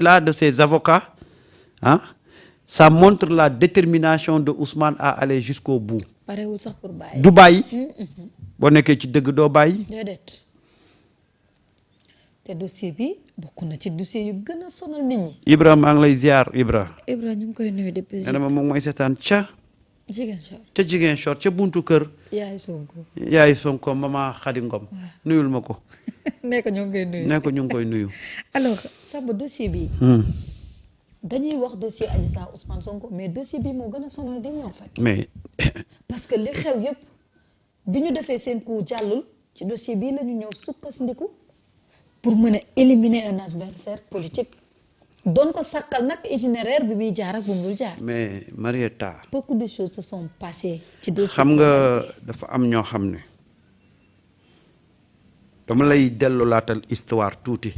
là de ses avocats, hein, ça montre la détermination de Ousmane à aller jusqu'au bout. parewul sax pour bàyyi. du bàyyi. boo nekkee ci dëgg doo bàyyi. déedéet te dossier bi bokk na ci dossier yu gën a sonal nit ñi. Ibra maa ngi lay ziar Ibra. Ibra ñu ngi koy nuyu depuis. nee na ma moom mooy seetaan ca Ziguinchor ca buntu kër. yaay Sonko. yaay Sonko mama Khady Ngom. nuyul ma ko. nekk ñu ngi koy nuyu. ne ko ñu ngi koy nuyu. alors Samba dossier bi. dañuy wax dossier Adji Sarr Ousmane Sonko mais dossier bi moo gën a sonal nit ñi en fait. mais. parce que li xew yëpp bi ñu defee seen coup jàllul ci dossier bii la ñu ñëw sukkandiku pour mën a éliminer un adversaire politique doon ko sàkkal nag itinéraire bi muy jaar ak bu mu dul jaar. mais Marieta. beaucoup de choses se sont passées ci dossier. xam nga dafa am ñoo xam ne dama lay dellulaatal histoire tuuti.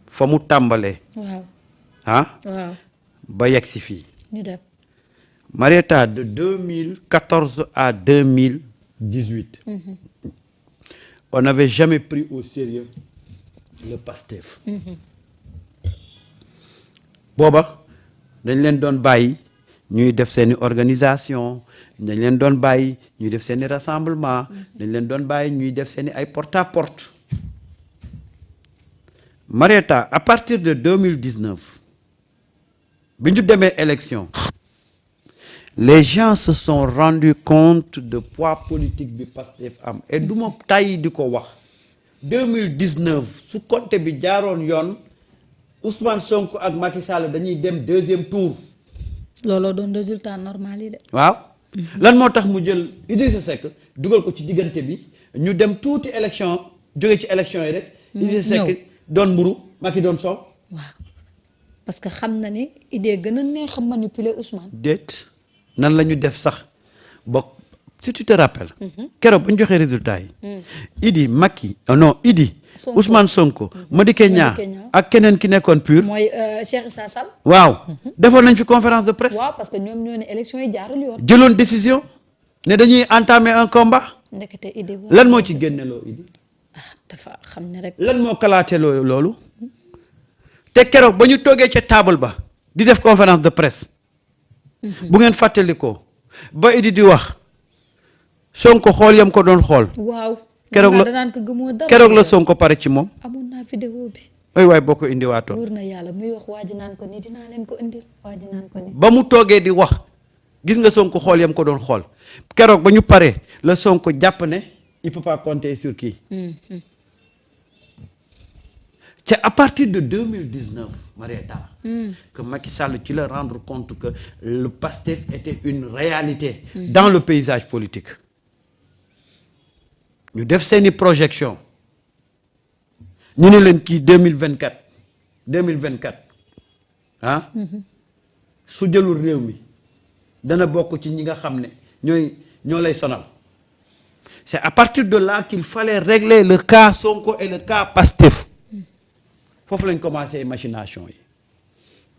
fa mu tàmbalee. waaw. waaw ba yegg si fii. ñu dem. Marieta de 2014 à 2018. On n'avait jamais pris au sérieux le PASTEF. booba dañ leen doon bàyyi ñuy def seeni organisation dañ leen doon bàyyi ñuy def seeni rassemblement dañ leen doon bàyyi ñuy def seeni ay porte à porte. Marieta à partir de 2019 bi ñu demee élection les gens se sont rendus compte de poids politique bi Pastef am et du ma tàyyi di ko wax 2019 su compte bi jaaroon yoon Ousmane Sonko ak Macky Sall dañuy dem deuxième tour. looloo doon résultat normal yi de. waaw lan moo tax mu jël Idrissa Seck dugal ko ci diggante bi ñu dem tuuti élection jóge ci élection yi rek. Idrissa Seck doon mburu Macky doon soow. waaw parce que xam na ni idée gën a neex a manipuler Ousmane. déet nan la ñu def sax bokk si tu te rappelles. keroog ba ñu joxee résultat yi. Idi Macky non Idi. Ousmane Sonko. Madické Niang ak keneen ki nekkoon pur. mooy Cheikh Issa Sall. waaw defoon nañ fi conférence de presse. waaw parce que ñoom ñoo ne élection yi jaarul yoon. jëloon décision ne dañuy entamer un combat. ndekete Idi. lan moo ci génneloo Idi. dafa xam ne rek. lan moo kalaateloo loolu. te keroog ba ñu toogee ca table ba di def conférence de presse. bu ngeen fàttalikoo ba Idi di wax Sonko xool yam ko doon xool. waaw. keroog la Sonko pare ci moom. amoon naa vidéo bi. ay waay boo ko indiwaatoon. wóor na yàlla muy wax waa ji naan ko ni dinaa leen ko indil waa ji naan ko ni. ba mu toogee di wax gis nga Sonko xool yam ko doon xool keroog ba ñu paree la Sonko jàpp ne il peut pas compter sur qui. c'est à partir de 2019 Marieta. que Macky Sall ci la rendre compte que le PASTEF était une réalité. dans le paysage politique. ñu def seeni projection ñu ne leen kii 2024 ah. su jëlul réew mi dana bokk ci ñi nga xam ne ñoo lay sonal. c'est à partir de là qu'il fallait régler le cas Sonko et le cas Pastef. foofu lañ commencé machination yi.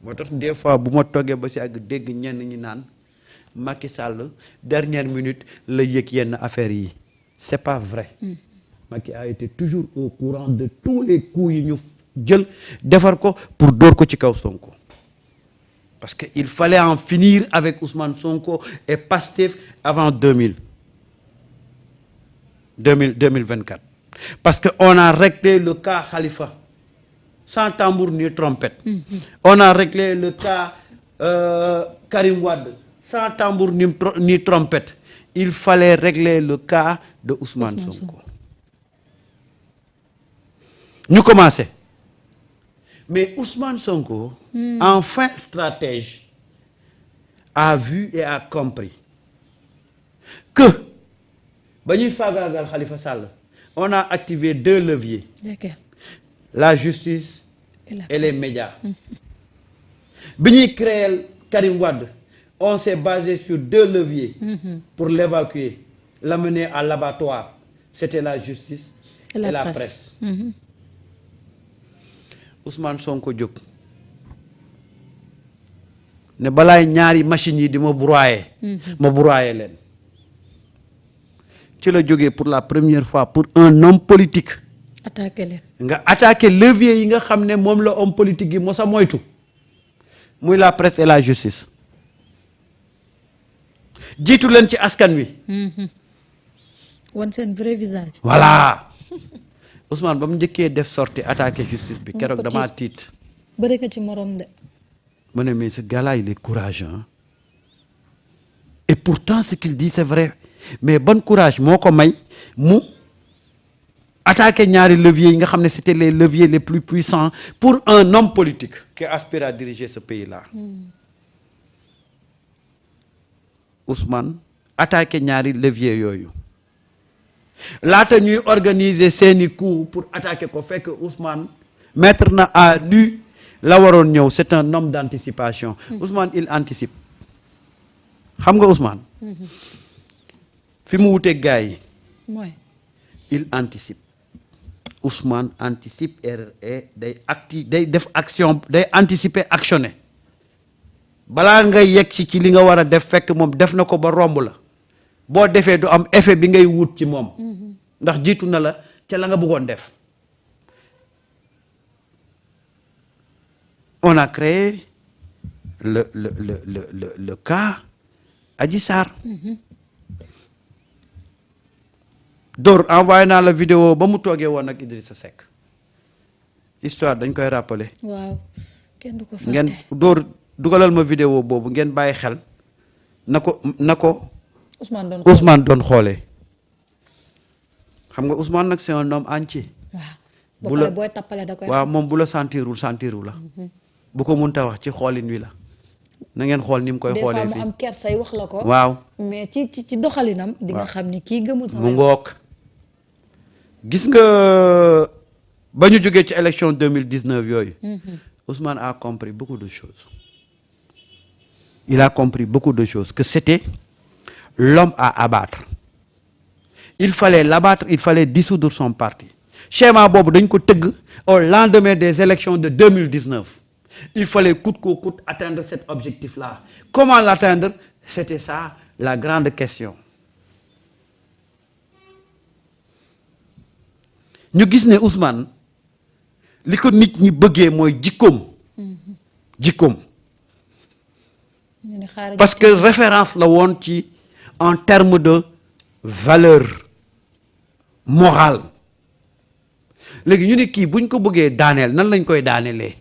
moo tax des fois bu ma toggee ba si àgg dégg ñenn ñi naan Macky Sall dernière minute la yëg yenn affaires yi. c'est pas vrai. Macky a été toujours au courant de tous les coups yi ñu jël defar ko pour dóor ko ci kaw Sonko parce que il fallait en finir avec Ousmane Sonko et Pastef avant 2024 parce que on a réglé le cas Khalifa sans tambour ni trompette. On a réglé le cas Karim Wade sans tambour ni trompette. Il fallait régler le cas de Ousmane Sonko. Ñu commencé mais Ousmane Sonko. en fin stratège a vu et a compris que ba ñuy faagaagal Khalifa Sall on a activé 2 leviers. D'accord. La justice et les médias. bi ñuy créer Karim Wade on s'est basé sur 2 leviers. pour l'évacuer l'amener à l'abattoir c'était la justice et la presse. Ousmane Sonko jóg ne balaay ñaari machines yi di ma broyer. ma broyer leen ci la jógee pour la première fois pour un homme politique. attaqué leen. nga attaqué levier yi nga xam ne moom la homme politique yi mos a moytu. muy la presse et la justice jiitu leen ci askan wi. wan seen vrai visage. voilà Ousmane ba mu njëkkee def sortie attaquer justice bi keroog damaa tiit. bëri nga ci morom de. ma ne mais ce gars-là il est courageux hein? Et pourtant ce qu'il dit c'est vrai mais ban courage moo ko may mu attaquer ñaari leviers yi nga xam ne c'était les leviers les plus puissants pour un homme politique qui aspire à diriger ce pays-là. Ousmane attaquer ñaari leviers yooyu laata ñuy organiser seeni coup pour attaquer ko fekk Ousmane mettre na à nu la waroon ñëw c'est un homme d'anticipation. Ousmane il anticipe xam nga Ousmane. fi mu wuteeg gars yi. mooy. il anticipe Ousmane anticipe et day def action day anticiper actionner balaa ngay yegg ci li nga war a def fekk moom def na ko ba romb la boo defee du am effet bi ngay wut ci moom. ndax jiitu na la ca la nga bëggoon def. On a créé le cas Adji Sarr. Dóor envoyé naa la vidéo ba mu toogee woon ak Idrissa Seck histoire dañ koy rappeler. waaw kenn du ko fàtte. ngeen Dóor dugalal ma vidéo boobu ngeen bàyyi xel na ko Ousmane doon xoolee. xam nga Ousmane nag c'est un homme entier. waaw ba pare booy tappale da koy. waaw moom bu la sentirul la. bu ko mënta wax ci xoolin wi la. na ngeen xool ni mu koy xoolee fii des fois mu am kersay wax la ko. waaw mais ci doxalinam. di nga xam ni kii gëmul sama. mu ngoog gis nga ba ñu jógee ci élection 2019 yooyu. Ousmane a compris beaucoup de choses. Il a compris beaucoup de choses que c'était l'homme à abattre. Il fallait l'abattre, il fallait dissoudre son parti. Schéma boobu dañ ko tëgg au lendemain des élections de 2019. Il fallait coûte que coûte atteindre cet objectif-là. Comment l'atteindre? C'était ça la grande question. ñu gis ne Ousmane li ko nit ñi bëggee mooy jikkoom. parce que référence la woon ci en termes de valeur morale. léegi ñu ne kii buñ ko bëggee daaneel nan lañ koy daaneelee.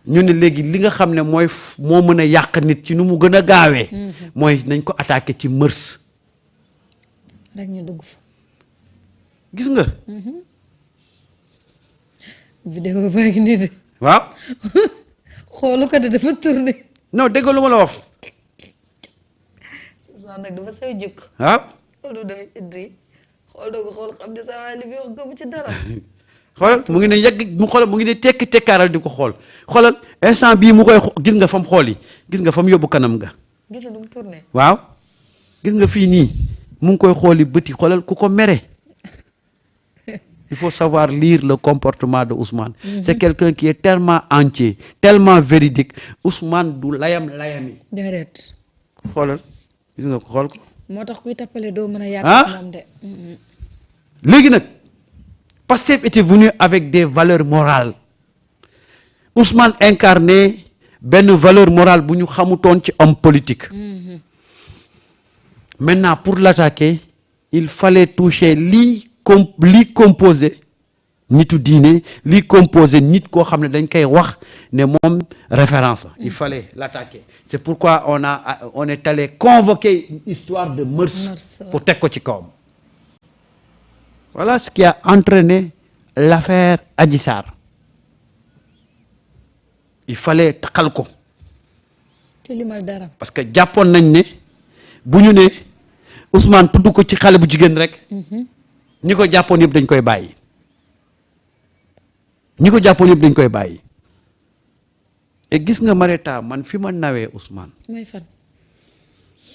ñu ne léegi li nga xam ne moo mën a yàq nit ci nu mu gën a gaawee. mooy nañ ko attaqué ci mërs. rek ñu dugg fa. gis nga. vidéo baa ngi nii de. waaw. xoolu ko de dafa tourné. non dégg lu ma la wax. Ousmane nag dafa say jukk. waaw. xoolu day idri xool doo ko xool xam ne saa waay li muy wax gëmu ci dara. xoolal mu ngi ne yegg mu xoolal mu ngi ne tekki tekkaaral di ko xool xoolal instant bii mu koy gis nga fa mu xool yi gis nga fa mu yóbbu kanam nga. gis nga nu mu tourné. waaw gis nga fii nii mu ngi koy xool yi bëti xoolal ku ko mere. Il faut savoir lire le comportement de Ousmane. C'est quelqu'un qui est tellement entier, tellement véridique. Ousmane du layami. déedéet. xoolal gis nga ko xool ko. moo tax kuy tappale doo mën a yàq moom de. léegi nag Pastef était venu avec des valeurs morales. Ousmane incarné benn valeur morale bu ñu xamutoon ci homme politique. Maintenant pour l'attaquer il fallait toucher lii composé nitu diine lii composé nit koo xam ne dañ koy wax ne moom référence la. Il fallait l'attaquer. C'est pourquoi on est allé convoquer une histoire de mœurs pour teg ko ci kawam. Voilà ce qui a entraîné l'affaire Adji Sarr. Il fallait taxal ko. te limal dara. parce que jàppoon nañ ne bu ñu ne Ousmane tudd ko ci xale bu jigéen rek. ñi ko jàppoon yëpp dañ koy bàyyi. et gis nga Mareta man fi ma nawee Ousmane. mooy fan.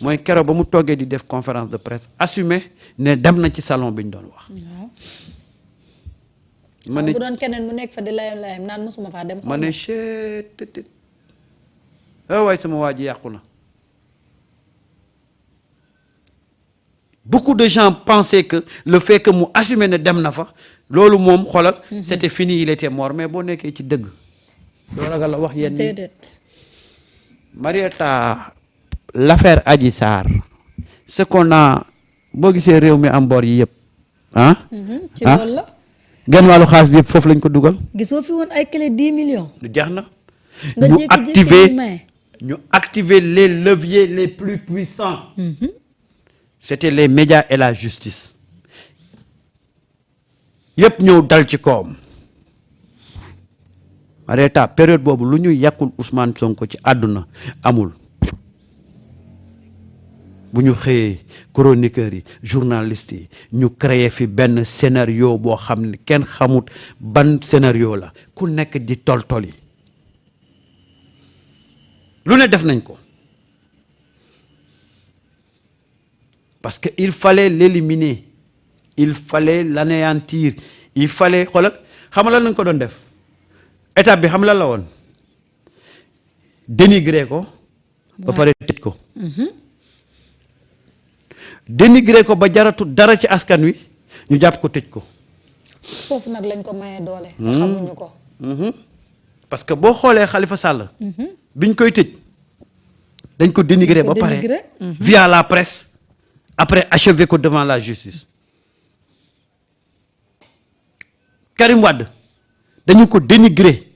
mooy keroog ba mu toggee di def conférence de presse assumé ne dem na ci salon bi ñu doon wax. waaw. ma ne bu doon keneen mu nekk fa di layam naan mosuma faa dem. ma ne cheet waaye sama waa ji yàqu na. Beaucoup de gens pensaient que le fait que mu assumé ne dem na fa loolu moom xoolal. c'était fini il était mort mais boo nekkee ci dëgg. doo ragal la wax yenn déedéet. Marietta, l'affaire Adji Sarr, ce qu'on a boo gisee réew mi am bor yi yëpp ah. ci loolu la. genn wàllu xaalis bi yëpp foofu lañ ko dugal. gisoo fi woon ay clé 10 millions. lu jeex na. nga ñu jékki-jékki ñu activer les leviers les plus puissants. C'était les médias et la justice. yëpp ñëw dal ci kawam. Marietta période boobu lu ñu yàqul Ousmane Sonko ci àdduna amul. bu ñu xëyee chroniqueurs yi journalistes yi ñu créer fi benn scénario boo xam ne kenn xamut ban scénario la ku nekk di tol-tol yi lu ne def nañ ko parce que il fallait l'éliminer il fallait l'anéantir il fallait xoolal xam nga lan lañ ko doon def étape bi xam lan la woon dénigrer ko ba pare tëj ko dénigré ko ba jaratu dara ci askan wi ñu jàpp ko tëj ko. foofu nag lañ ko mayee doole. te xamuñu ko. parce que boo xoolee Khalifa Sall. biñ koy tëj dañ ko dénigré ba pare. via la presse après achevé ko devant la justice. Karim Wade dañu ko dénigré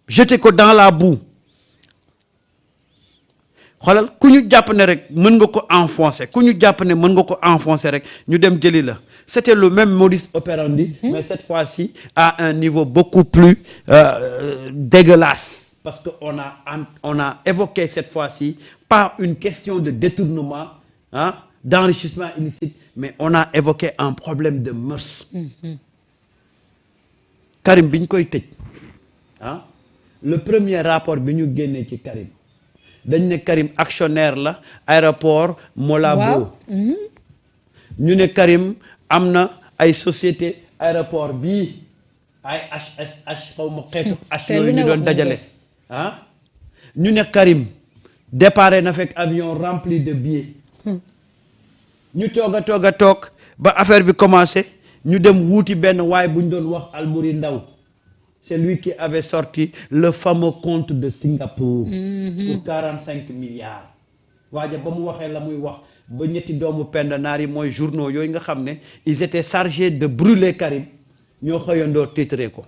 jeté ko dans la boue. xoolal ku ñu jàpp ne rek mën nga ko enfoncer ku ñu jàpp ne mën nga ko enfoncer rek ñu dem jëli la c'était le même modus operandi mais cette fois-ci à un niveau beaucoup plus dégueulasse parce que on a évoqué cette fois-ci pas une question de détournement d'enrichissement illicite mais on a évoqué un problème de mœurs. Karim bi ñu koy tëj le premier rapport bi ñu génnee ci Karim dañ ne Karim actionnaire la aéroport Malabo. ñu ne Karim am na ay société aéroport bii ay HSH xaw ma xeetu H yooyu ñu doon dajale ñu ne Karim déparé na fekk avion rempli de billets ñu toog a toog ba affaire bi commencé ñu dem wuuti benn waay bu ñu doon wax Albouri Ndaw c'est lui qui avait sorti le fameux compte de Singapour pour 45 milliards waaja ba mu waxee la muy wax ba ñetti doomu penda naar yi mooy journaux yooyu nga xam ne ils étaient chargés de brûler Karim ñoo xëyandoo titré ko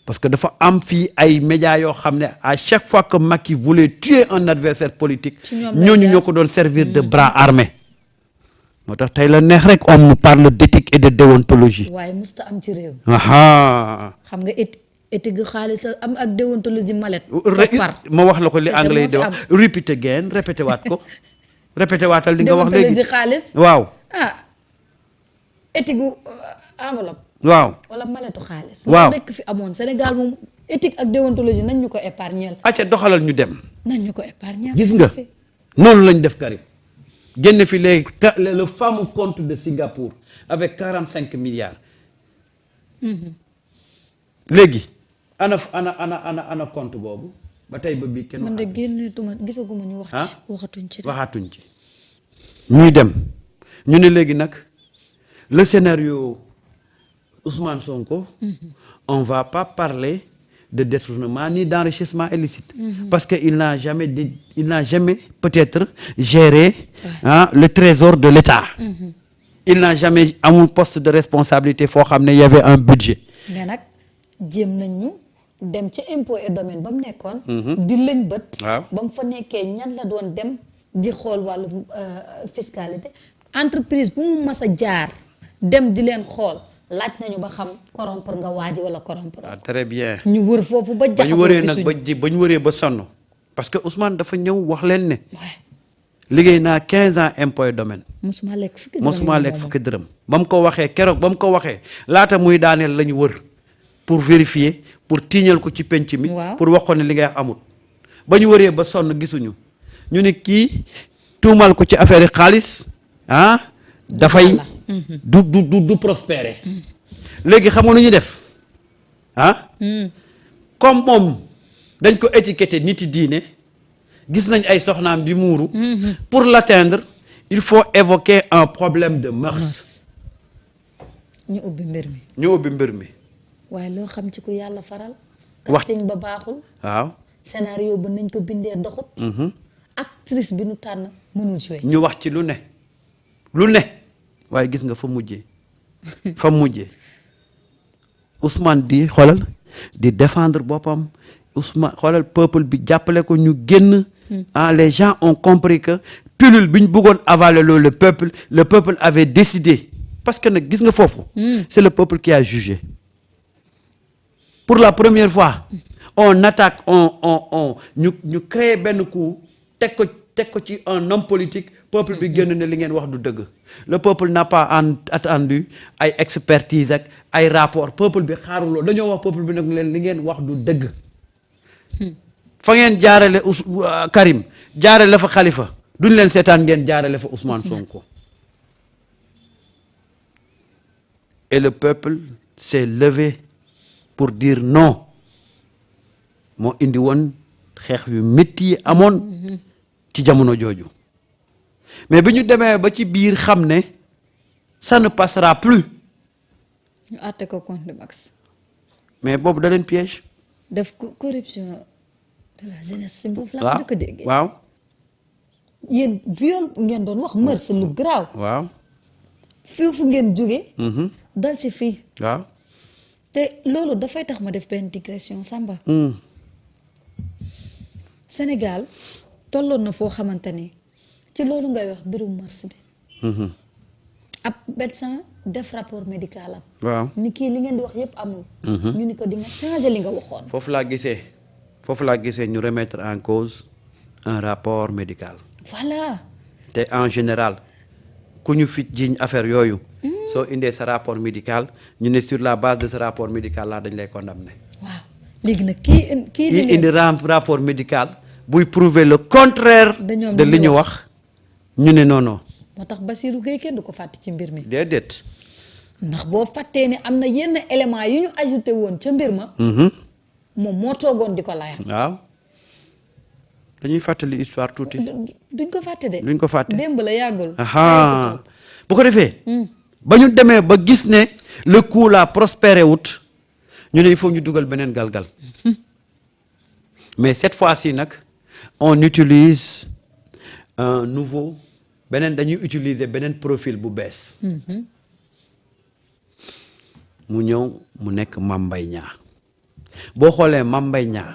parce que dafa am fii ay médias yoo xam ne à chaque fois que Macky voulait tuer un adversaire politique ñooñu ñoo ko doon servir de bras armé moo tax tey la neex rek on nous parle d'éthique et de déontologie. waaye musta am ci réew. xam nga éthique xaalis am ak déontologie malet. ma wax la ko li anglais yi di wax repeat again répété waat ko. répété waatal li nga wax léegi déontologie xaalis. waaw éthique gu enveloppe. waaw wala maletu xaalis. waaw nekk fi amoon Sénégal moom éthique ak déontologie nañ ñu ko épargnel. acca doxalal ñu dem. nañ ñu ko épargnel. gis nga noonu lañ def Karim. génn fi léegi le fameux compte de Singapour avec 45 milliards. léegi ana compte boobu ba tey ba bii kenn. man de génnetuma gisaguma ñu wax ci. waxatuñ ci. ñuy dem ñu ne léegi nag le scénario Ousmane Sonko. on va pas parler de détournement ni d'enrichissement illicite. Parce que il n'a jamais peut-être géré le trésor de l'État. Il n'a jamais amul poste de responsabilité foo xam ne y avait un budget. mais nag jéem nañu dem ci impôt et domaine ba mu nekkoon. di lañ bët. waaw ba mu fa nekkee ñan la doon dem di xool wàllu fiscalité entreprise bu mu mas a jaar dem di leen xool. laaj nañu ba xam corrompre nga waaji wala corrompre. très bien. ñu wër foofu ba jaxasoo ba ñu wëree ba sonn parce que Ousmane dafa ñëw wax leen ne. liggéey naa 15 ans impôt et domaine. mosuma lekk fukki dërëm ba mu ko waxee keroog ba mu ko waxee laata muy daaneel la ñu wër pour vérifier pour tiiñal ko ci penc mi. pour wax ko ne li ngay amul. ba ñu wëree ba sonn gisuñu ñu ne kii tuumal ko ci affaire yi xaalis dafay. du prospérer. léegi xam nga lu ñu def comme moom dañ ko étiqueté nit yi diine gis nañ ay soxnaam di muuru. pour l'atteindre il faut évoquer un problème de mœurs. ñu ubbi mbir mi. waaye loo xam ci ku yàlla faral casting ba baaxul. waaw. scénario ba nañ ko bindee doxut. actrice bi nu tànn mënul jouer. ñu wax ci lu ne waaye gis nga fa mujjee fa mujjee Ousmane di xoolal di défendre boppam Ousmane xoolal peuple bi jàppale ko ñu génn. Les gens ont compris que pilule bi ñu bëggoon avaler loolu le peuple avait décidé parce que nag gis nga foofu. c'est le peuple qui a jugé. pour la première fois on attaque ñu créer benn coup teg ko ci un homme politique peuple bi génn ne li ngeen wax du dëgg le peuple n'a pas attendu ay expertise ak ay rapport peuple bi xaaruloo dañoo wax peuple bi nag leen li ngeen wax du dëgg fa ngeen jaarale Karim jaarale fa Khalifa duñ leen seetaan ngeen jaarale fa Ousmane Sonko et le peuple s'est levé pour dire non moo indi woon xeex yu métti yi amoon ci jamono jooju mais bi ñu demee ba ci biir xam ne ça ne passera plus. ñu àtte ko contre max. mais boobu da leen piège. def corruption de la jeunesse si boobu waaw la ko déggee. waaw. yéen viol ngeen doon wax mœurs lu garaaw. waaw. foofu ngeen jóge dal si fii. waaw. te loolu dafay tax ma def benn digression Samba. Sénégal tolloon na foo xamante ni ci loolu ngay wax mbirum mars bi. ab médecin def rapport médical am. waaw. ni kii li ngeen di wax yépp amul. ñu ni ko di nga changer li nga waxoon. foofu laa gisee ñu remettre en cause un rapport médical. voilà. te en général ku ñu fi jiiñ affaire yooyu. soo indee sa rapport médical ñu ne sur la base de ce rapport médical là dañ lay condamner. waaw léegi nag kii indi rapport médical buy prouver le contraire de li ñu wax ñu ne non non. moo tax Bassirou Gueye kenn du ko fàtte ci mbir mi. déedéet. ndax boo fàttee ne am na yenn éléments yu ñu ajouté woon ca mbir ma. moom moo toogoon di ko layal. waaw dañuy fàttali histoire tuuti. duñ ko fàtte de. duñ ko fàtte démb la yàggul. bu ko defee. ba ñu demee ba gis ne le coup là prospéré wut ñu ne il faut ñu dugal beneen galgal mais cette fois-ci nag on utilise un nouveau dañuy utiliser beneen profil bu bees. mu ñëw mu nekk Mame Mbaye Niang boo xoolee Mame Mbaye Niang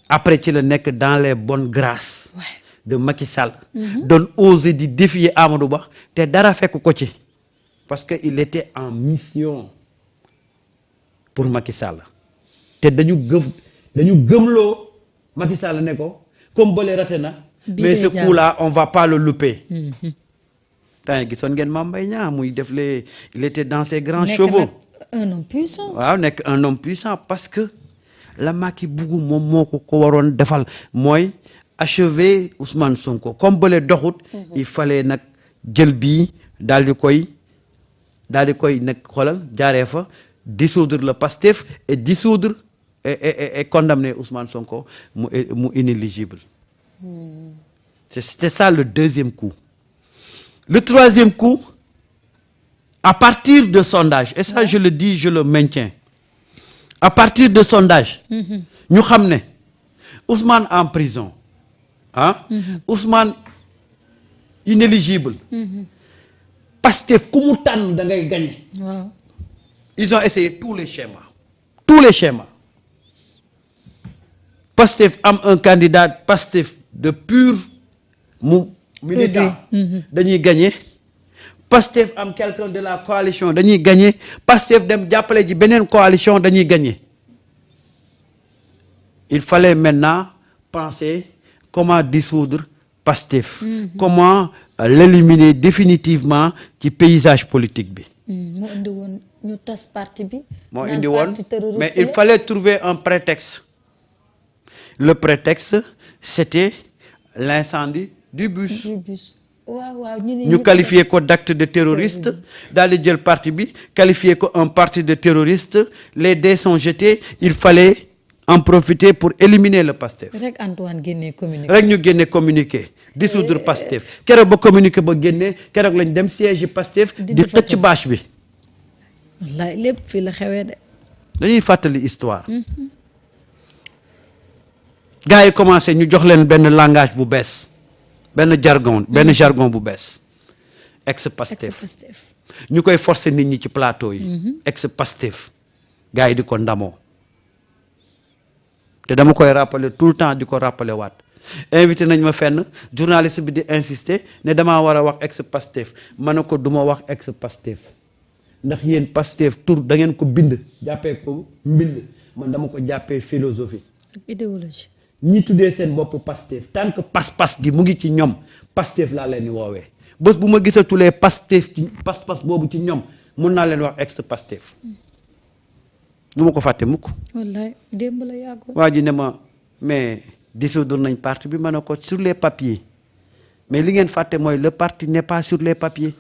après ci la nekk dans les bonnes grâces de Macky Sall. doon oser di défier Amadou Ba te dara fekk ko ci. parce que il était en mission pour Macky Sall te dañu gëmloo Macky Sall ne ko comme bële raté na. mais ce coup là on va pas le louper. temps gisoon ngeen Mame Mbaye Niang muy def il était dans ses grands chevaux. nekk un homme puissant. waaw nekk un homme puissant parce que la Macky buggu moom moo ko waroon defal mooy achever Ousmane Sonko comme bële doxut. il fallait nag jël bii daal di koy nag xoolal jaaree fa dissoudre le Pastef et dissoudre et condamner Ousmane Sonko mu inéligible. C'était ça le deuxième coup. Le troisième coup, à partir de sondages, et ça je le dis, je le maintiens, à partir de sondages, ñu xam ne Ousmane en prison, Ousmane inéligible, Pastef ku mu tànn da ngay gagner. waaw. Ils ont essayé tous les schémas. Pastef am un candidat Pastef de pur militant dañuy gagner. Pastef am quelqu'un de la coalition dañuy gagner. Pastef dem jàppale ji beneen coalition dañuy gagner. Il fallait maintenant penser comment dissoudre Pastef. Comment l'éliminer définitivement ci paysage politique bi. moo indi woon ñu tas parti bi. moo indi woon mais il fallait trouver un prétexte. Le prétexte c'était l'incendie du bus. waaw ñu qualifié ko d'acte de terroriste daal di jël parti bi qualifié ko un parti de terroriste les dés sont jetés il fallait en profiter pour éliminer le Pastef. rek Antoine génnee communiqué. rek ñu génne communiqué dissoudre Pastef keroog ba communiqué ba génne keroog lañ dem siège Pastef di xëcc bâche bi. wallaay lépp fii la xewee de. dañuy fàttali histoire. gars yi commencé ñu jox leen benn langage bu bees benn jargon bu bees ex-Pastef ñu koy forcer nit ñi ci plateau yi ex-Pastef gars yi di ko ndamoo te dama koy rappeler tout le temps di ko rappeler waat invité nañ ma fenn journaliste bi di insister ne damaa war a wax ex-Pastef ma ne ko du ma wax ex-Pastef ndax yéen Pastef tur da ngeen ko bind jàppee ko mbind man dama ko jàppee philosophie ak idéologie. ñi tuddee seen bopp Pastef tant que pas-pas gi mu ngi ci ñoom Pastef laa leen di woowee bés bu ma gisatulee Pastef ci pas-pas boobu ci ñoom mun naa leen wax ex-Pastef du ma ko fàtte mukk. wallaay démb la yàggoon. waa ji ne ma mais dissoudre nañ parti bi ma ne ko sur les papiers mais li ngeen fàtte mooy le parti n'est pas sur les papiers.